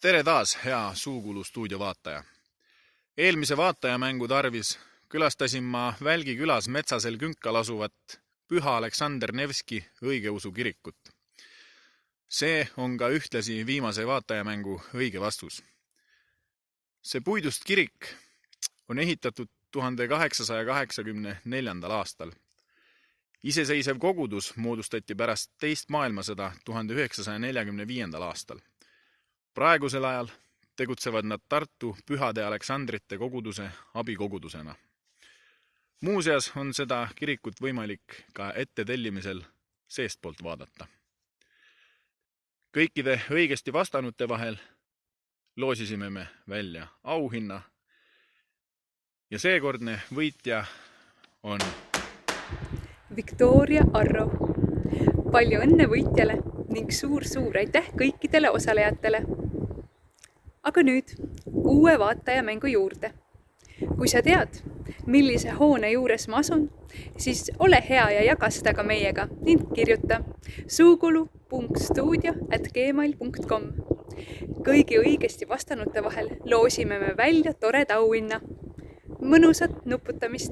Tere taas, hea Suukulu stuudio vaataja. Eelmise vaatajamängu tarvis külastasin ma Välgi külas Metsasel Künkal asuvat Püha Aleksander Nevski õigeusu kirikut. See on ka ühtlasi viimase vaatajamängu õige vastus. See puidust kirik on ehitatud 1884. aastal. Iseseisev kogudus moodustati pärast teist maailmasõda 1945. aastal. Praegusel ajal tegutsevad nad Tartu Pühade Aleksandrite koguduse abikogudusena. Muuseas on seda kirikut võimalik ka ettetellimisel seestpoolt vaadata. Kõikide õigesti vastanute vahel loosisime me välja auhinna ja seekordne võitja on Victoria Arro. Palju õnne võitjale ning suur aitäh kõikidele osalejatele. Aga nüüd uue vaatajamängu juurde. Kui sa tead, millise hoone juures ma asun, siis ole hea ja jaga seda ka meiega ning kirjuta suukulu.stuudio@gmail.com. Kõigi õigesti vastanute vahel loosime me välja toreda auhinna. Mõnusat nuputamist!